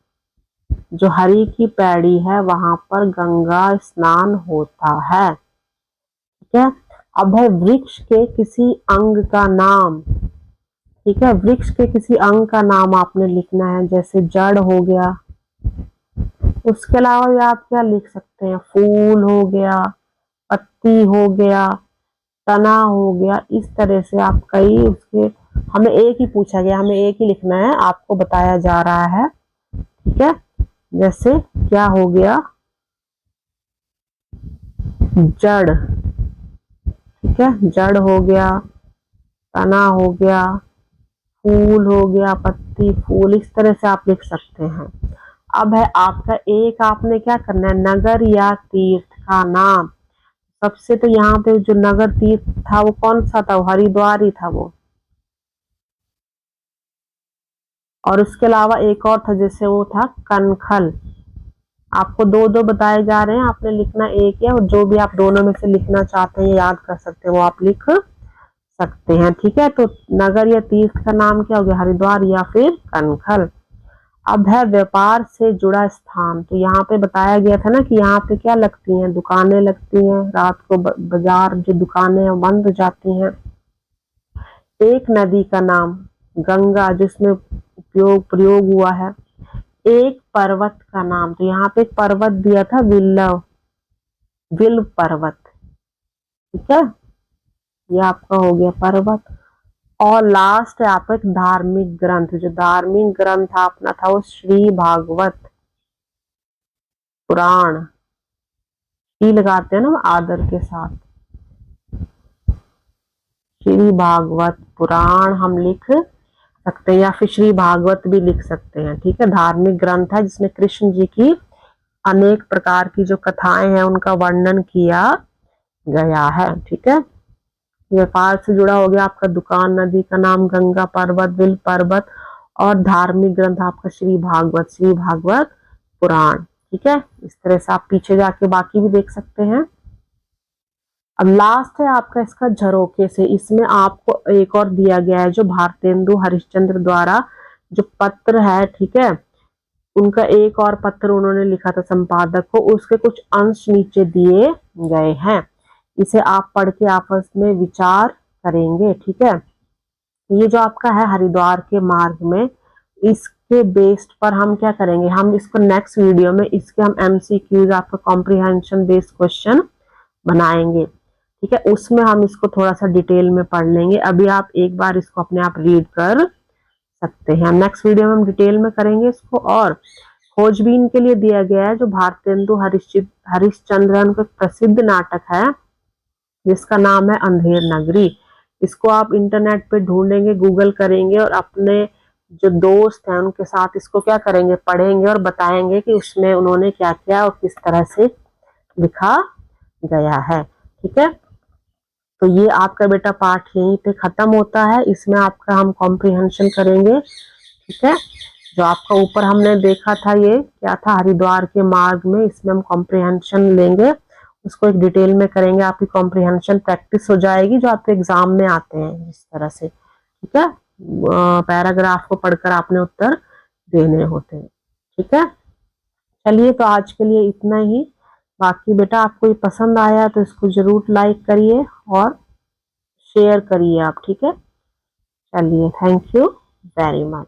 जो हरि की पैड़ी है वहां पर गंगा स्नान होता है, ठीक है। अब है वृक्ष के किसी अंग का नाम, ठीक है, वृक्ष के किसी अंग का नाम आपने लिखना है, जैसे जड़ हो गया, उसके अलावा भी आप क्या लिख सकते हैं, फूल हो गया, पत्ती हो गया, तना हो गया, इस तरह से आप कई उसके, हमें एक ही पूछा गया, हमें एक ही लिखना है, आपको बताया जा रहा है, ठीक है। जैसे क्या हो गया, जड़, ठीक है, जड़ हो गया, तना हो गया, फूल हो गया, पत्ती, फूल, इस तरह से आप लिख सकते हैं। अब है आपका एक, आपने क्या करना है, नगर या तीर्थ का नाम। सबसे तो यहाँ पे जो नगर तीर्थ था वो कौन सा था, वो हरिद्वार ही था वो, और उसके अलावा एक और था, जैसे वो था कनखल। आपको 2-2 बताए जा रहे हैं, आपने लिखना एक है, और जो भी आप दोनों में से लिखना चाहते हैं, याद कर सकते हैं, वो आप लिख सकते हैं, ठीक है। तो नगर या तीर्थ का नाम क्या हो गया, हरिद्वार या फिर कनखल। अब है व्यापार से जुड़ा स्थान, तो यहाँ पे बताया गया था ना कि यहाँ पे क्या लगती हैं, दुकानें लगती हैं, रात को बाजार जो दुकानें हैं बंद हो जाती हैं। एक नदी का नाम, गंगा, जिसमें प्रयोग हुआ है। एक पर्वत का नाम, तो यहाँ पे एक पर्वत दिया था, विल्व पर्वत, ठीक है, ये आपका हो गया पर्वत। और लास्ट है आपका एक धार्मिक ग्रंथ, जो धार्मिक ग्रंथ अपना था वो श्री भागवत पुराण, श्री लगाते हैं ना आदर के साथ, श्री भागवत पुराण हम लिख सकते हैं, या फिर श्री भागवत भी लिख सकते हैं, ठीक है। धार्मिक ग्रंथ है जिसमें कृष्ण जी की अनेक प्रकार की जो कथाएं हैं उनका वर्णन किया गया है, ठीक है। व्यापार से जुड़ा हो गया आपका दुकान, नदी का नाम, गंगा, पर्वत, बिल पर्वत, और धार्मिक ग्रंथ आपका श्री भागवत पुराण, ठीक है। इस तरह से आप पीछे जाके बाकी भी देख सकते हैं। अब लास्ट है आपका इसका झरोखे से, इसमें आपको एक और दिया गया है, जो भारतेंदु हरिश्चंद्र द्वारा जो पत्र है, ठीक है, उनका एक और पत्र उन्होंने लिखा था संपादक को, उसके कुछ अंश नीचे दिए गए हैं, इसे आप पढ़ के आपस में विचार करेंगे, ठीक है। ये जो आपका है हरिद्वार के मार्ग में, इसके बेस्ड पर हम क्या करेंगे, हम इसको नेक्स्ट वीडियो में इसके हम एमसीक्यूज, आपका कॉम्प्रिहेंशन बेस्ड क्वेश्चन बनाएंगे, ठीक है। उसमें हम इसको थोड़ा सा डिटेल में पढ़ लेंगे, अभी आप एक बार इसको अपने आप रीड कर सकते हैं, नेक्स्ट वीडियो में हम डिटेल में करेंगे इसको। और खोजबीन के लिए दिया गया है, जो भारतेंदु हरिश्चंद्रन का प्रसिद्ध नाटक है जिसका नाम है अंधेर नगरी, इसको आप इंटरनेट पे ढूंढेंगे, गूगल करेंगे, और अपने जो दोस्त हैं उनके साथ इसको क्या करेंगे, पढ़ेंगे और बताएंगे कि उसमें उन्होंने क्या किया और किस तरह से लिखा गया है, ठीक है। तो ये आपका बेटा पाठ यहीं पे खत्म होता है, इसमें आपका हम कॉम्प्रिहेंशन करेंगे, ठीक है। जो आपका ऊपर हमने देखा था ये क्या था, हरिद्वार के मार्ग में, इसमें हम कॉम्प्रिहेंशन लेंगे, उसको एक डिटेल में करेंगे, आपकी कॉम्प्रिहेंशन प्रैक्टिस हो जाएगी, जो आपके एग्जाम में आते हैं इस तरह से, ठीक है। पैराग्राफ को पढ़कर आपने उत्तर देने होते हैं, ठीक है। चलिए, तो आज के लिए इतना ही, बाकी बेटा आपको ये पसंद आया तो इसको जरूर लाइक करिए और शेयर करिए आप, ठीक है। चलिए, थैंक यू वेरी मच।